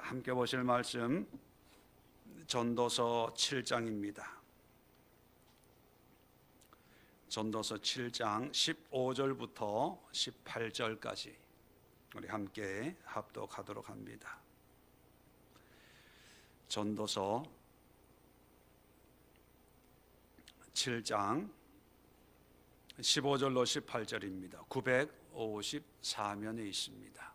함께 보실 말씀 전도서 7장입니다. 전도서 7장 15절부터 18절까지 우리 함께 합독하도록 합니다. 전도서 7장 15절로 18절입니다. 954면에 있습니다.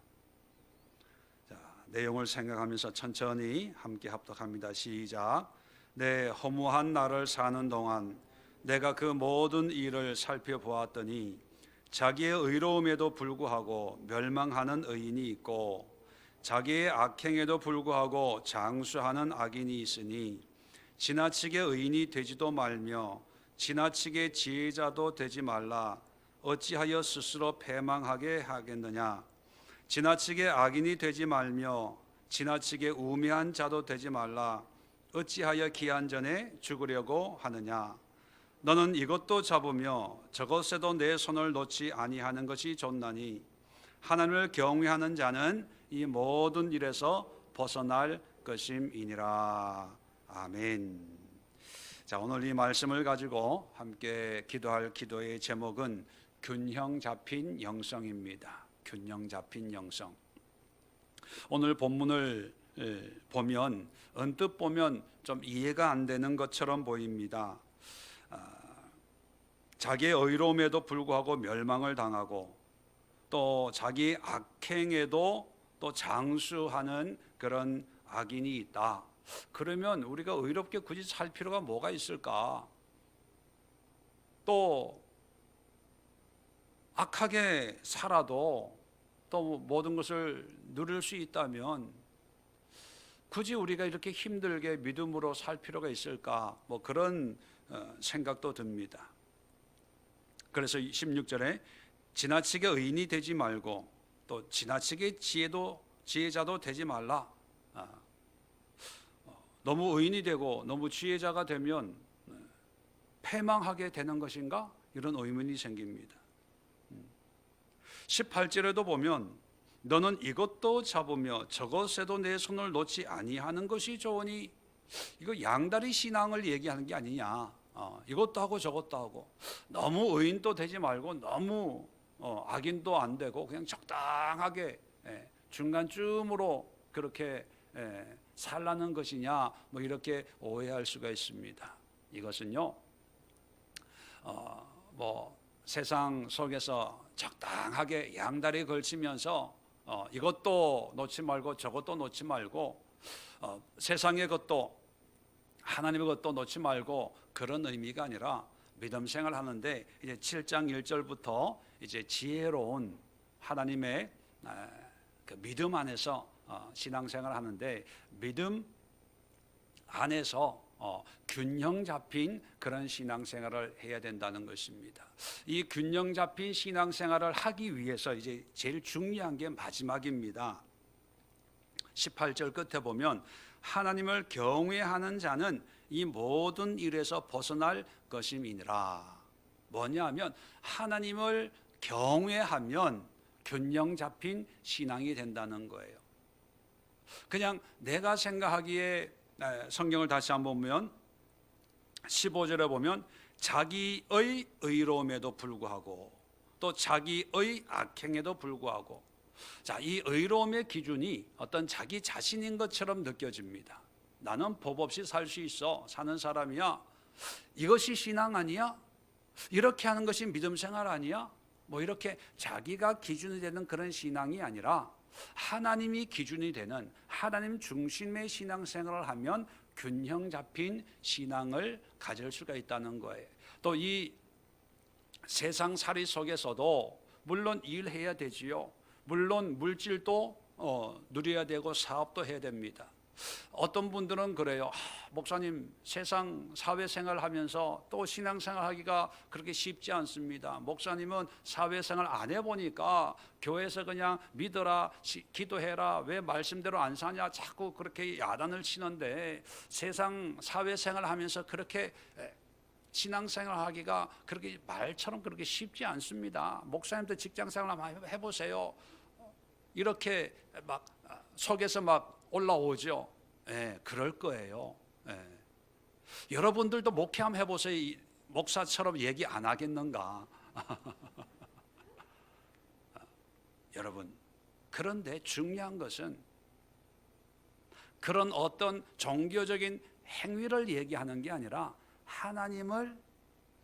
자, 내용을 생각하면서 천천히 함께 합독합니다. 시작. 내 허무한 날을 사는 동안 내가 그 모든 일을 살펴보았더니 자기의 의로움에도 불구하고 멸망하는 의인이 있고 자기의 악행에도 불구하고 장수하는 악인이 있으니 지나치게 의인이 되지도 말며 지나치게 지혜자도 되지 말라. 어찌하여 스스로 패망하게 하겠느냐. 지나치게 악인이 되지 말며 지나치게 우매한 자도 되지 말라. 어찌하여 기한 전에 죽으려고 하느냐. 너는 이것도 잡으며 저것에도 내 손을 놓지 아니하는 것이 좋나니 하나님을 경외하는 자는 이 모든 일에서 벗어날 것임이니라. 아멘. 자, 오늘 이 말씀을 가지고 함께 기도할 기도의 제목은 균형 잡힌 영성입니다. 균형 잡힌 영성. 오늘 본문을 보면 언뜻 보면 좀 이해가 안 되는 것처럼 보입니다. 자기의 의로움에도 불구하고 멸망을 당하고 또 자기 악행에도 또 장수하는 그런 악인이 있다. 그러면 우리가 의롭게 굳이 살 필요가 뭐가 있을까? 또 악하게 살아도 또 모든 것을 누릴 수 있다면 굳이 우리가 이렇게 힘들게 믿음으로 살 필요가 있을까? 뭐 그런 생각도 듭니다. 그래서 16절에 지나치게 의인이 되지 말고 또 지나치게 지혜자도 되지 말라. 너무 의인이 되고 너무 지혜자가 되면 패망하게 되는 것인가? 이런 의문이 생깁니다. 18절에도 보면 너는 이것도 잡으며 저것에도 내 손을 놓지 아니하는 것이 좋으니 이거 양다리 신앙을 얘기하는 게 아니냐. 이것도 하고 저것도 하고 너무 의인도 되지 말고 너무 악인도 안 되고 그냥 적당하게 중간쯤으로 그렇게 살라는 것이냐, 뭐 이렇게 오해할 수가 있습니다. 이것은요, 뭐 세상 속에서 적당하게 양다리 걸치면서 이것도 놓지 말고 저것도 놓지 말고 세상의 것도 하나님의 것도 놓지 말고 그런 의미가 아니라 믿음 생활 하는데 이제 7장 1절부터 이제 지혜로운 하나님의 그 믿음 안에서 신앙생활 하는데 믿음 안에서 균형 잡힌 그런 신앙생활을 해야 된다는 것입니다. 이 균형 잡힌 신앙생활을 하기 위해서 이제 제일 중요한 게 마지막입니다. 18절 끝에 보면 하나님을 경외하는 자는 이 모든 일에서 벗어날 것임이니라. 뭐냐면 하나님을 경외하면 균형 잡힌 신앙이 된다는 거예요. 그냥 내가 생각하기에 성경을 다시 한번 보면 15절에 보면 자기의 의로움에도 불구하고 또 자기의 악행에도 불구하고, 자, 이 의로움의 기준이 어떤 자기 자신인 것처럼 느껴집니다. 나는 법 없이 살 수 있어 사는 사람이야. 이것이 신앙 아니야? 이렇게 하는 것이 믿음 생활 아니야? 뭐 이렇게 자기가 기준이 되는 그런 신앙이 아니라 하나님이 기준이 되는 하나님 중심의 신앙생활을 하면 균형 잡힌 신앙을 가질 수가 있다는 거예요. 또 이 세상살이 속에서도 물론 일해야 되지요. 물론 물질도 누려야 되고 사업도 해야 됩니다. 어떤 분들은 그래요. 목사님, 세상 사회생활 하면서 또 신앙생활 하기가 그렇게 쉽지 않습니다. 목사님은 사회생활 안 해보니까 교회에서 그냥 믿어라, 기도해라, 왜 말씀대로 안 사냐, 자꾸 그렇게 야단을 치는데 세상 사회생활 하면서 그렇게 신앙생활 하기가 그렇게 말처럼 그렇게 쉽지 않습니다. 목사님도 직장생활 한번 해보세요. 이렇게 막 속에서 막 올라오죠. 예, 그럴 거예요. 예. 여러분들도 목회 한번 해보세요. 목사처럼 얘기 안 하겠는가? 여러분, 그런데 중요한 것은 그런 어떤 종교적인 행위를 얘기하는 게 아니라 하나님을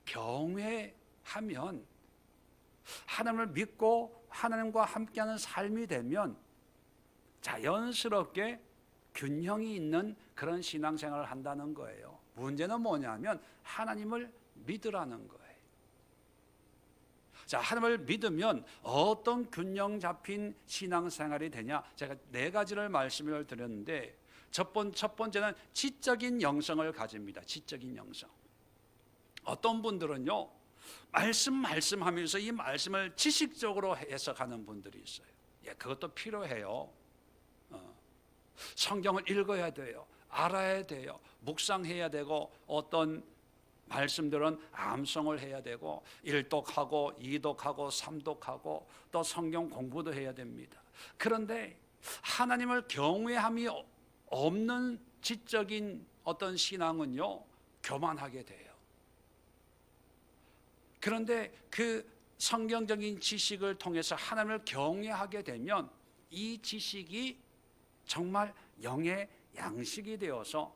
경외하면, 하나님을 믿고 하나님과 함께하는 삶이 되면 자연스럽게 균형이 있는 그런 신앙생활을 한다는 거예요. 문제는 뭐냐면 하나님을 믿으라는 거예요. 자, 하나님을 믿으면 어떤 균형 잡힌 신앙생활이 되냐? 제가 4가지를 말씀을 드렸는데 첫 번째는 지적인 영성을 가집니다. 지적인 영성. 어떤 분들은요, 말씀하면서 이 말씀을 지식적으로 해석하는 분들이 있어요. 예, 그것도 필요해요. 성경을 읽어야 돼요. 알아야 돼요. 묵상해야 되고, 어떤 말씀들은 암송을 해야 되고 1독하고 2독하고 3독하고 또 성경 공부도 해야 됩니다. 그런데 하나님을 경외함이 없는 지적인 어떤 신앙은요, 교만하게 돼요. 그런데 그 성경적인 지식을 통해서 하나님을 경외하게 되면 이 지식이 정말 영의 양식이 되어서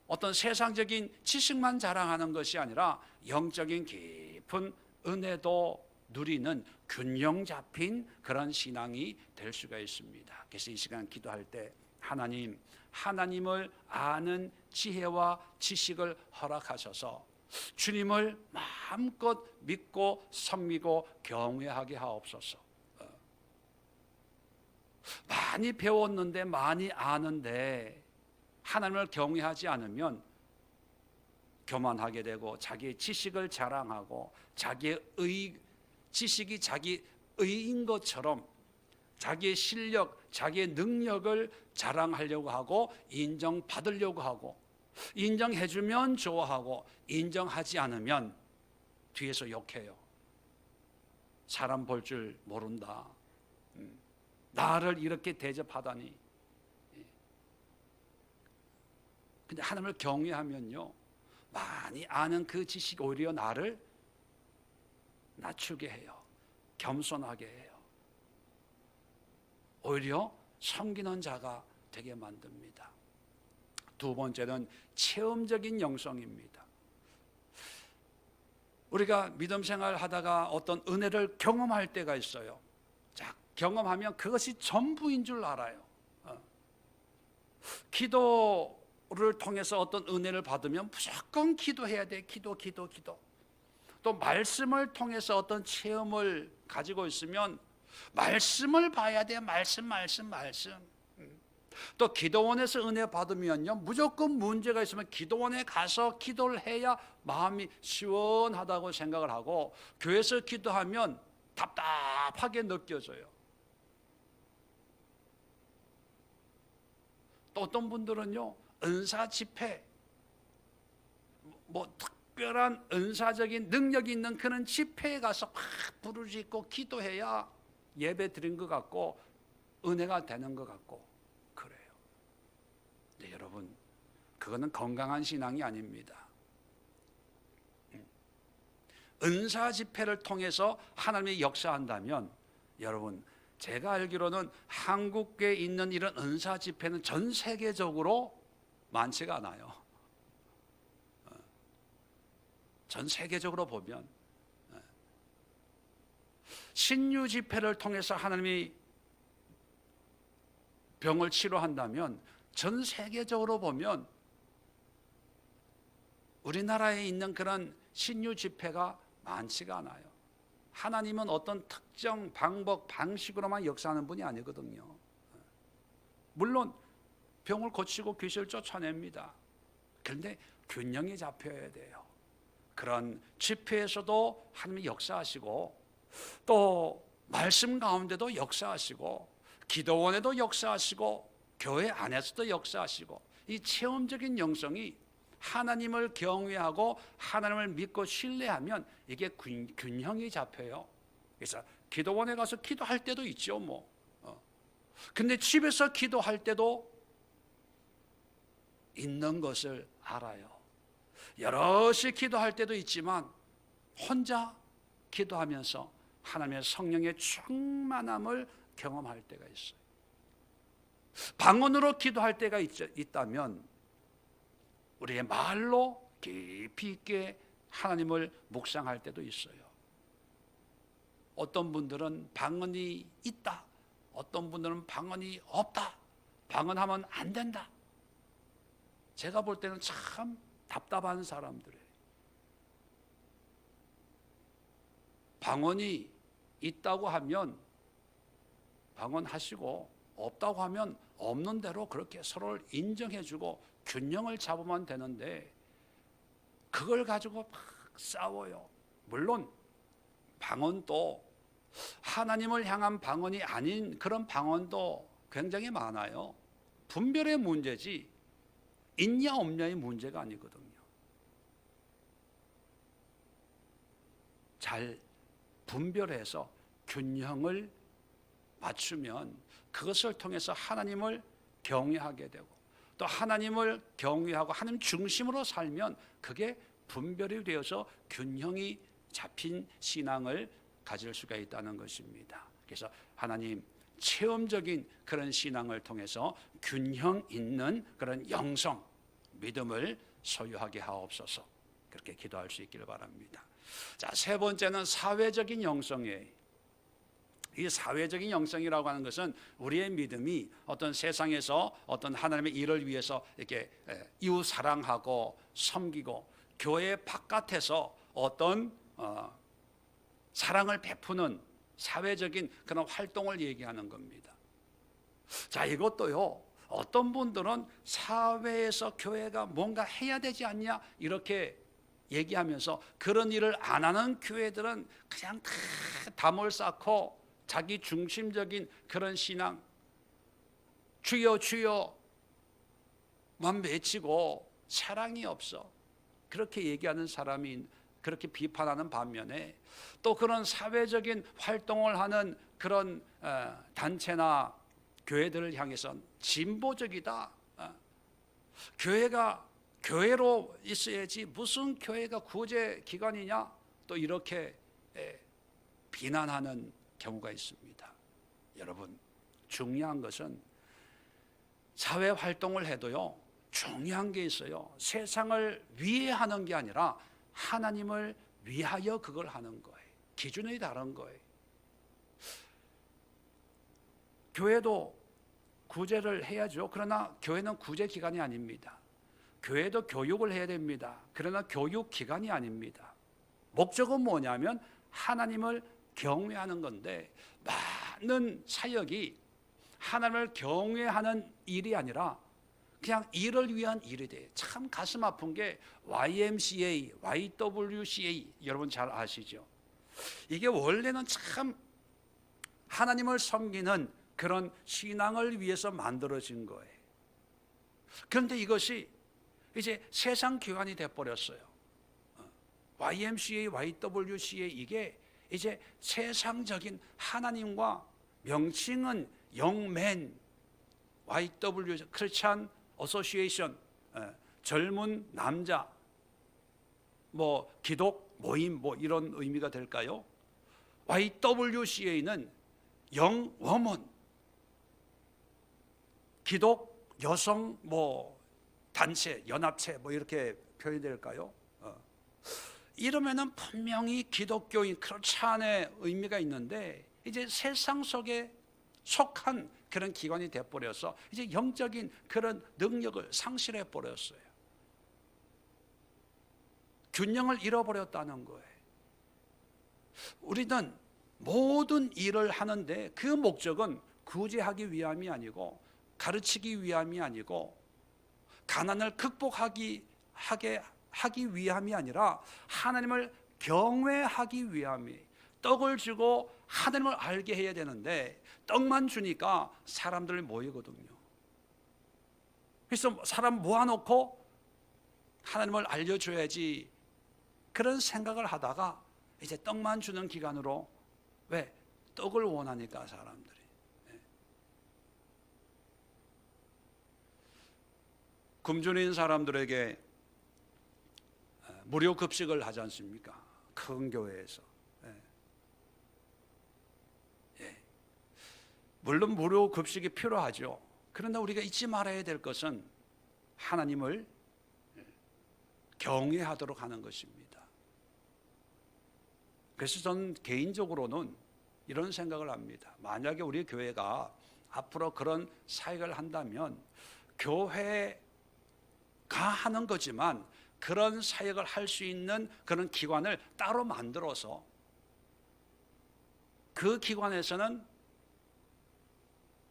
어떤 세상적인 지식만 자랑하는 것이 아니라 영적인 깊은 은혜도 누리는 균형 잡힌 그런 신앙이 될 수가 있습니다. 그래서 이 시간 기도할 때 하나님을 아는 지혜와 지식을 허락하셔서 주님을 마음껏 믿고 섬기고 경외하게 하옵소서. 많이 배웠는데, 많이 아는데 하나님을 경외하지 않으면 교만하게 되고 자기의 지식을 자랑하고 자기의 지식이 자기 의인 것처럼 자기의 실력, 자기의 능력을 자랑하려고 하고 인정받으려고 하고, 인정해주면 좋아하고 인정하지 않으면 뒤에서 욕해요. 사람 볼 줄 모른다. 나를 이렇게 대접하다니. 근데 하나님을 경외하면요, 많이 아는 그 지식이 오히려 나를 낮추게 해요. 겸손하게 해요. 오히려 섬기는 자가 되게 만듭니다. 두 번째는 체험적인 영성입니다. 우리가 믿음 생활 하다가 어떤 은혜를 경험할 때가 있어요. 자, 경험하면 그것이 전부인 줄 알아요. 기도를 통해서 어떤 은혜를 받으면 무조건 기도해야 돼. 기도. 또 말씀을 통해서 어떤 체험을 가지고 있으면 말씀을 봐야 돼. 말씀. 또 기도원에서 은혜 받으면요, 무조건 문제가 있으면 기도원에 가서 기도를 해야 마음이 시원하다고 생각을 하고, 교회에서 기도하면 답답하게 느껴져요. 또 어떤 분들은요, 은사 집회, 특별한 은사적인 능력이 있는 그런 집회에 가서 막 부르짖고 기도해야 예배 드린 것 같고 은혜가 되는 것 같고 그래요. 네, 여러분, 그거는 건강한 신앙이 아닙니다. 은사 집회를 통해서 하나님이 역사한다면, 여러분, 제가 알기로는 한국에 있는 이런 은사 집회는 전 세계적으로 많지가 않아요. 전 세계적으로 보면 신유 집회를 통해서 하나님이 병을 치료한다면 전 세계적으로 보면 우리나라에 있는 그런 신유 집회가 많지가 않아요. 하나님은 어떤 특정 방법, 방식으로만 역사하는 분이 아니거든요. 물론 병을 고치고 귀신을 쫓아냅니다. 그런데 균형이 잡혀야 돼요. 그런 집회에서도 하나님이 역사하시고, 또 말씀 가운데도 역사하시고, 기도원에도 역사하시고, 교회 안에서도 역사하시고, 이 체험적인 영성이 하나님을 경외하고 하나님을 믿고 신뢰하면 이게 균형이 잡혀요. 그래서 기도원에 가서 기도할 때도 있죠. 근데 집에서 기도할 때도 있는 것을 알아요. 여럿이 기도할 때도 있지만 혼자 기도하면서 하나님의 성령의 충만함을 경험할 때가 있어요. 방언으로 기도할 때가 있다면 우리의 말로 깊이 있게 하나님을 묵상할 때도 있어요. 어떤 분들은 방언이 있다, 어떤 분들은 방언이 없다, 방언하면 안 된다. 제가 볼 때는 참 답답한 사람들이에요. 방언이 있다고 하면 방언하시고 없다고 하면 없는 대로 그렇게 서로를 인정해주고 균형을 잡으면 되는데 그걸 가지고 막 싸워요. 물론 방언도 하나님을 향한 방언이 아닌 그런 방언도 굉장히 많아요. 분별의 문제지 있냐 없냐의 문제가 아니거든요. 잘 분별해서 균형을 맞추면 그것을 통해서 하나님을 경외하게 되고 또 하나님을 경외하고 하나님 중심으로 살면 그게 분별이 되어서 균형이 잡힌 신앙을 가질 수가 있다는 것입니다. 그래서 하나님 체험적인 그런 신앙을 통해서 균형 있는 그런 영성, 믿음을 소유하게 하옵소서. 그렇게 기도할 수 있기를 바랍니다. 자, 세 번째는 사회적인 영성이에요. 이 사회적인 영성이라고 하는 것은 우리의 믿음이 어떤 세상에서 어떤 하나님의 일을 위해서 이렇게 이웃 사랑하고 섬기고 교회 바깥에서 어떤 사랑을 베푸는 사회적인 그런 활동을 얘기하는 겁니다. 자, 이것도요, 어떤 분들은 사회에서 교회가 뭔가 해야 되지 않냐 이렇게 얘기하면서 그런 일을 안 하는 교회들은 그냥 다 담을 쌓고 자기 중심적인 그런 신앙, 주여 주여만 외치고 사랑이 없어, 그렇게 얘기하는 사람이 그렇게 비판하는 반면에 또 그런 사회적인 활동을 하는 그런 단체나 교회들을 향해서 진보적이다, 교회가 교회로 있어야지 무슨 교회가 구제 기관이냐, 또 이렇게 비난하는 경우가 있습니다. 여러분, 중요한 것은 사회 활동을 해도요, 중요한 게 있어요. 세상을 위해 하는 게 아니라 하나님을 위하여 그걸 하는 거예요. 기준이 다른 거예요. 교회도 구제를 해야죠. 그러나 교회는 구제 기관이 아닙니다. 교회도 교육을 해야 됩니다. 그러나 교육 기관이 아닙니다. 목적은 뭐냐면 하나님을 경외하는 건데, 많은 사역이 하나님을 경외하는 일이 아니라 그냥 일을 위한 일이 돼요. 참 가슴 아픈 게 YMCA, YWCA, 여러분 잘 아시죠? 이게 원래는 참 하나님을 섬기는 그런 신앙을 위해서 만들어진 거예요. 그런데 이것이 이제 세상 기관이 돼버렸어요. YMCA, YWCA 이게 이제 세상적인 하나님과, 명칭은 영맨, YW 크리스찬 어소시에이션, 젊은 남자, 뭐 기독 모임, 뭐 이런 의미가 될까요? YWCA는 영 워먼, 기독 여성 뭐 단체, 연합체 뭐 이렇게 표현이 될까요? 이러면은 분명히 기독교인 크리스찬의 의미가 있는데 이제 세상 속에 속한 그런 기관이 돼버려서 이제 영적인 그런 능력을 상실해 버렸어요. 균형을 잃어버렸다는 거예요. 우리는 모든 일을 하는데 그 목적은 구제하기 위함이 아니고, 가르치기 위함이 아니고, 가난을 극복하기 위함이 아니라 하나님을 경외하기 위함이, 떡을 주고 하나님을 알게 해야 되는데 떡만 주니까 사람들 모이거든요. 그래서 사람 모아놓고 하나님을 알려줘야지 그런 생각을 하다가 이제 떡만 주는 기간으로, 왜? 떡을 원하니까 사람들이. 굶주린 사람들에게 무료 급식을 하지 않습니까? 큰 교회에서. 물론 무료 급식이 필요하죠. 그러나 우리가 잊지 말아야 될 것은 하나님을 경외하도록 하는 것입니다. 그래서 저는 개인적으로는 이런 생각을 합니다. 만약에 우리 교회가 앞으로 그런 사역을 한다면 교회가 하는 거지만 그런 사역을 할 수 있는 그런 기관을 따로 만들어서 그 기관에서는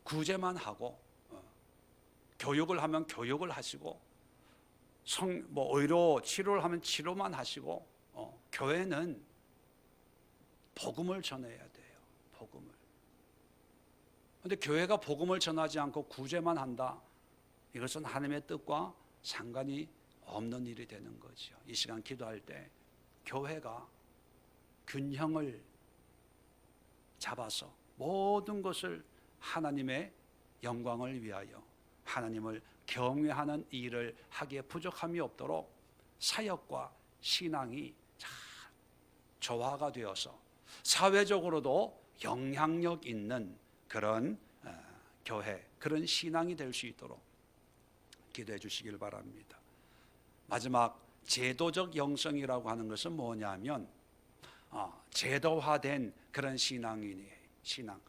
구제만 하고 교육을 하면 교육을 하시고 의료 치료를 하면 치료만 하시고 교회는 복음을 전해야 돼요. 복음을. 그런데 교회가 복음을 전하지 않고 구제만 한다. 이것은 하나님의 뜻과 상관이 없는 일이 되는 거죠. 이 시간 기도할 때 교회가 균형을 잡아서 모든 것을 하나님의 영광을 위하여 하나님을 경외하는 일을 하기에 부족함이 없도록 사역과 신앙이 잘 조화가 되어서 사회적으로도 영향력 있는 그런 교회, 그런 신앙이 될 수 있도록 기도해 주시길 바랍니다. 마지막 제도적 영성이라고 하는 것은 뭐냐면 제도화된 그런 신앙이니 신앙.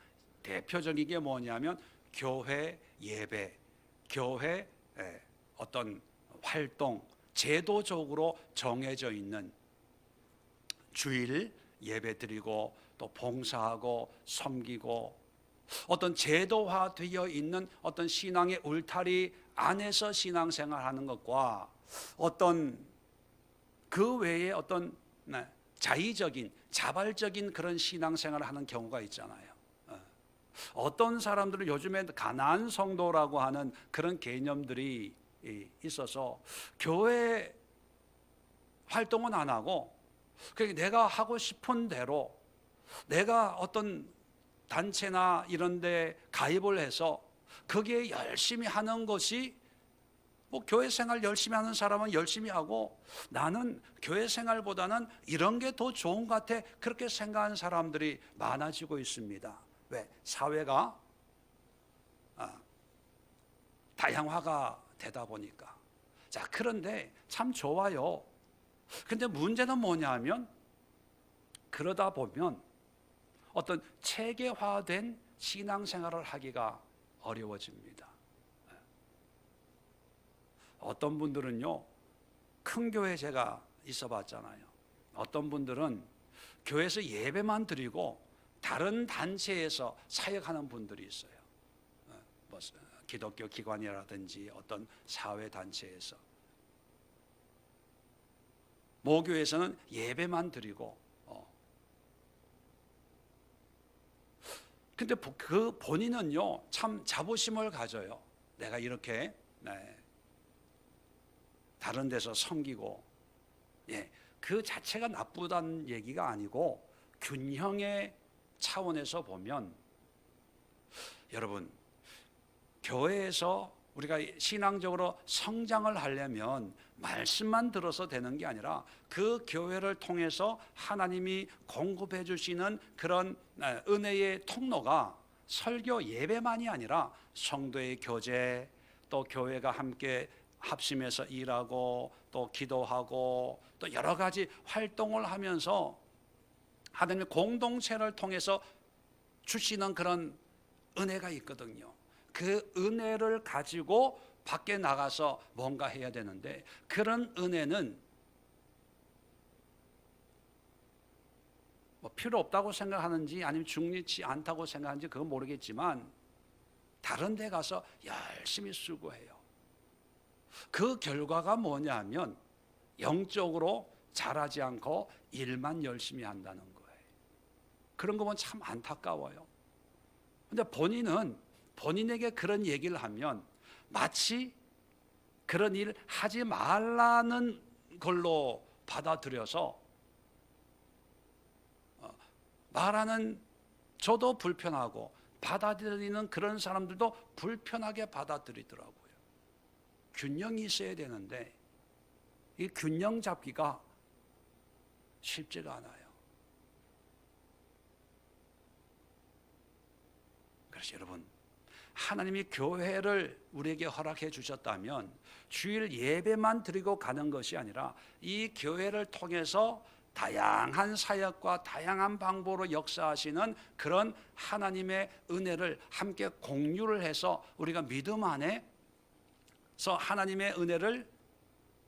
대표적인 게 뭐냐면 교회 예배, 교회 어떤 활동, 제도적으로 정해져 있는 주일 예배 드리고 또 봉사하고 섬기고 어떤 제도화되어 있는 어떤 신앙의 울타리 안에서 신앙생활하는 것과 어떤 그 외에 어떤 자의적인 자발적인 그런 신앙생활을 하는 경우가 있잖아요. 어떤 사람들은 요즘에 가나안 성도라고 하는 그런 개념들이 있어서 교회 활동은 안 하고 그러니까 내가 하고 싶은 대로 내가 어떤 단체나 이런 데 가입을 해서 거기에 열심히 하는 것이 교회 생활 열심히 하는 사람은 열심히 하고 나는 교회 생활보다는 이런 게 더 좋은 것 같아 그렇게 생각하는 사람들이 많아지고 있습니다. 왜? 사회가 다양화가 되다 보니까. 자, 그런데 참 좋아요. 근데 문제는 뭐냐 하면 그러다 보면 어떤 체계화된 신앙생활을 하기가 어려워집니다. 어떤 분들은요, 큰 교회 제가 있어 봤잖아요. 어떤 분들은 교회에서 예배만 드리고 다른 단체에서 사역하는 분들이 있어요. 기독교 기관이라든지 어떤 사회 단체에서. 모교에서는 예배만 드리고 근데 그 본인은요 참 자부심을 가져요. 내가 이렇게 다른 데서 섬기고 그 자체가 나쁘다는 얘기가 아니고 균형의 차원에서 보면 여러분 교회에서 우리가 신앙적으로 성장을 하려면 말씀만 들어서 되는 게 아니라 그 교회를 통해서 하나님이 공급해 주시는 그런 은혜의 통로가 설교 예배만이 아니라 성도의 교제, 또 교회가 함께 합심해서 일하고 또 기도하고 또 여러 가지 활동을 하면서 하나님의 공동체를 통해서 주시는 그런 은혜가 있거든요. 그 은혜를 가지고 밖에 나가서 뭔가 해야 되는데 그런 은혜는 필요 없다고 생각하는지 아니면 중요치 않다고 생각하는지 그건 모르겠지만 다른 데 가서 열심히 수고해요. 그 결과가 뭐냐면 영적으로 자라지 않고 일만 열심히 한다는 거예요. 그런 거 보면 참 안타까워요. 근데 본인은 본인에게 그런 얘기를 하면 마치 그런 일 하지 말라는 걸로 받아들여서 말하는 저도 불편하고 받아들이는 그런 사람들도 불편하게 받아들이더라고요. 균형이 있어야 되는데 이 균형 잡기가 쉽지가 않아요. 그래서 여러분, 하나님이 교회를 우리에게 허락해 주셨다면 주일 예배만 드리고 가는 것이 아니라 이 교회를 통해서 다양한 사역과 다양한 방법으로 역사하시는 그런 하나님의 은혜를 함께 공유를 해서 우리가 믿음 안에서 하나님의 은혜를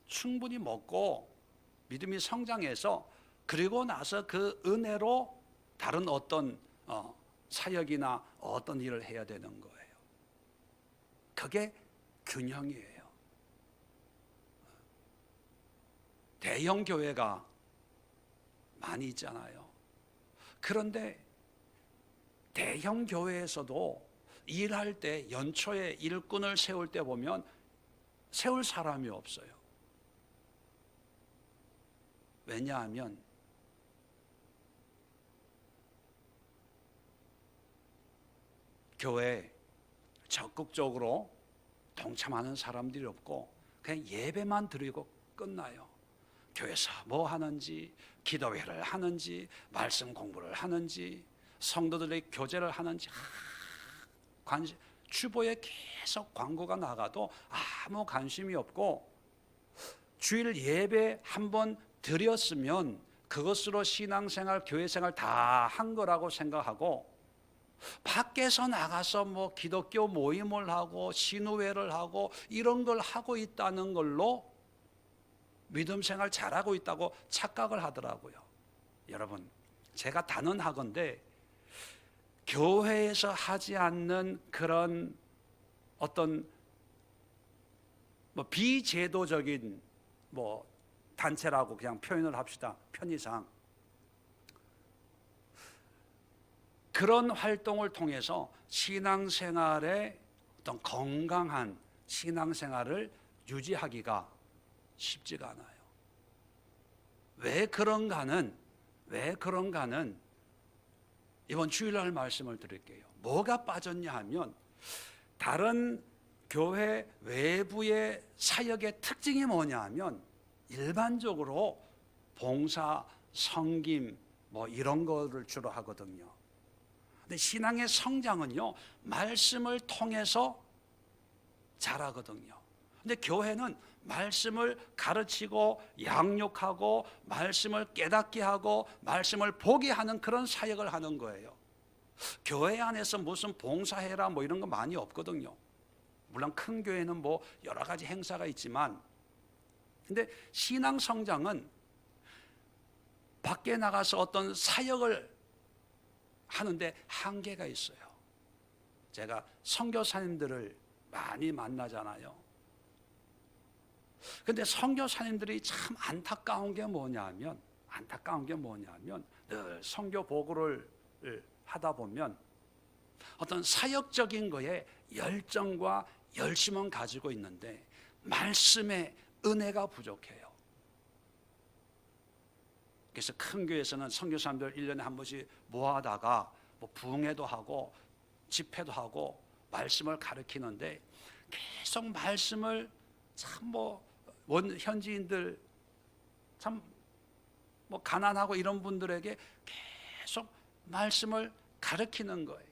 충분히 먹고 믿음이 성장해서 그리고 나서 그 은혜로 다른 어떤 사역이나 어떤 일을 해야 되는 거예요. 그게 균형이에요. 대형 교회가 많이 있잖아요. 그런데 대형 교회에서도 일할 때 연초에 일꾼을 세울 때 보면 세울 사람이 없어요. 왜냐하면 교회에 적극적으로 동참하는 사람들이 없고 그냥 예배만 드리고 끝나요. 교회에서 뭐 하는지, 기도회를 하는지, 말씀 공부를 하는지, 성도들의 교제를 하는지 주보에 계속 광고가 나가도 아무 관심이 없고 주일 예배 한번 드렸으면 그것으로 신앙생활, 교회생활 다 한 거라고 생각하고 밖에서 나가서 뭐 기독교 모임을 하고 신우회를 하고 이런 걸 하고 있다는 걸로 믿음 생활 잘하고 있다고 착각을 하더라고요. 여러분, 제가 단언하건대 교회에서 하지 않는 그런 어떤 비제도적인 단체라고 그냥 표현을 합시다. 편의상 그런 활동을 통해서 신앙생활의 어떤 건강한 신앙생활을 유지하기가 쉽지가 않아요. 왜 그런가는 이번 주일날 말씀을 드릴게요. 뭐가 빠졌냐 하면 다른 교회 외부의 사역의 특징이 뭐냐 하면 일반적으로 봉사, 섬김 이런 거를 주로 하거든요. 근데 신앙의 성장은요, 말씀을 통해서 자라거든요. 근데 교회는 말씀을 가르치고 양육하고 말씀을 깨닫게 하고 말씀을 보게 하는 그런 사역을 하는 거예요. 교회 안에서 무슨 봉사해라 이런 거 많이 없거든요. 물론 큰 교회는 여러 가지 행사가 있지만, 근데 신앙 성장은 밖에 나가서 어떤 사역을 하는데 한계가 있어요. 제가 선교사님들을 많이 만나잖아요. 근데 선교사님들이 참 안타까운 게 뭐냐면 늘 선교 보고를 하다 보면 어떤 사역적인 거에 열정과 열심은 가지고 있는데 말씀의 은혜가 부족해요. 그래서 큰 교회에서는 선교사님들 1년에 한 번씩 모아다가 부흥회도 하고 집회도 하고 말씀을 가르치는데 계속 말씀을 참 현지인들 참 가난하고 이런 분들에게 계속 말씀을 가르치는 거예요.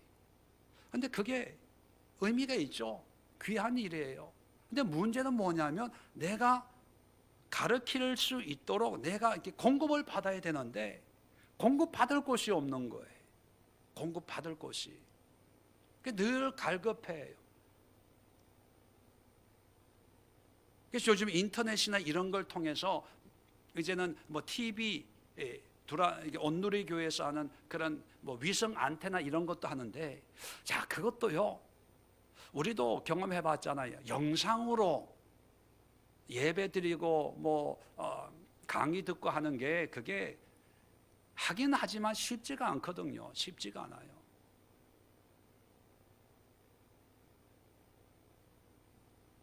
근데 그게 의미가 있죠. 귀한 일이에요. 근데 문제는 뭐냐면 내가 가르칠 수 있도록 내가 이렇게 공급을 받아야 되는데 공급받을 곳이 없는 거예요. 공급받을 곳이. 늘 갈급해요. 그래서 요즘 인터넷이나 이런 걸 통해서 이제는 TV, 온누리 교회에서 하는 그런 위성 안테나 이런 것도 하는데, 자, 그것도요, 우리도 경험해 봤잖아요. 영상으로 예배 드리고 강의 듣고 하는 게 그게 하긴 하지만 쉽지가 않거든요. 쉽지가 않아요.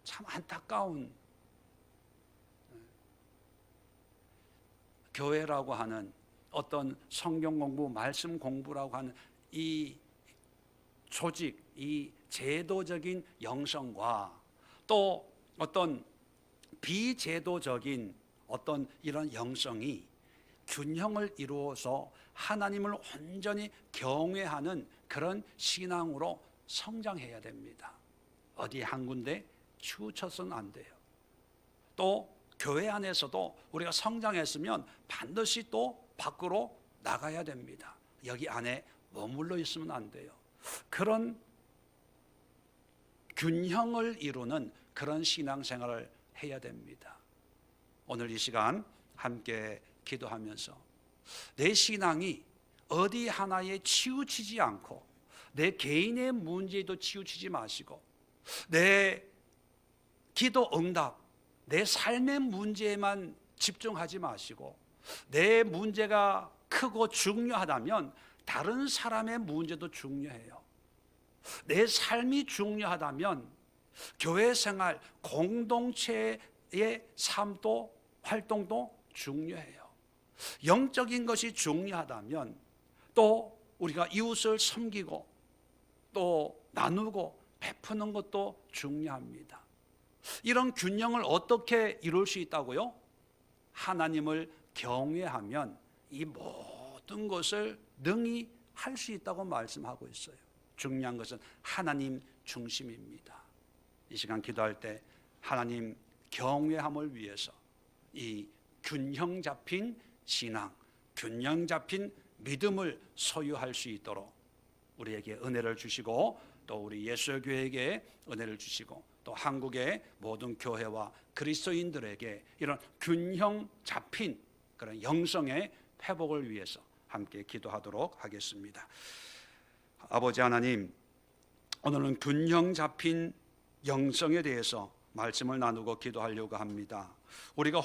참 안타까운 교회라고 하는 어떤 성경 공부, 말씀 공부라고 하는 이 조직, 이 제도적인 영성과 또 어떤 비제도적인 어떤 이런 영성이 균형을 이루어서 하나님을 온전히 경외하는 그런 신앙으로 성장해야 됩니다. 어디 한 군데 치우쳐서는 안 돼요. 또 교회 안에서도 우리가 성장했으면 반드시 또 밖으로 나가야 됩니다. 여기 안에 머물러 있으면 안 돼요. 그런 균형을 이루는 그런 신앙생활을 해야 됩니다. 오늘 이 시간 함께 기도하면서 내 신앙이 어디 하나에 치우치지 않고 내 개인의 문제도 치우치지 마시고 내 기도 응답, 내 삶의 문제에만 집중하지 마시고 내 문제가 크고 중요하다면 다른 사람의 문제도 중요해요. 내 삶이 중요하다면 교회 생활, 공동체의 삶도 활동도 중요해요. 영적인 것이 중요하다면 또 우리가 이웃을 섬기고 또 나누고 베푸는 것도 중요합니다. 이런 균형을 어떻게 이룰 수 있다고요? 하나님을 경외하면 이 모든 것을 능히 할 수 있다고 말씀하고 있어요. 중요한 것은 하나님 중심입니다. 이 시간 기도할 때 하나님 경외함을 위해서 이 균형 잡힌 신앙, 균형 잡힌 믿음을 소유할 수 있도록 우리에게 은혜를 주시고 또 우리 예수교회에게 은혜를 주시고 또 한국의 모든 교회와 그리스도인들에게 이런 균형 잡힌 그런 영성의 회복을 위해서 함께 기도하도록 하겠습니다. 아버지 하나님, 오늘은 균형 잡힌 영성에 대해서 말씀을 나누고 기도하려고 합니다. 우리가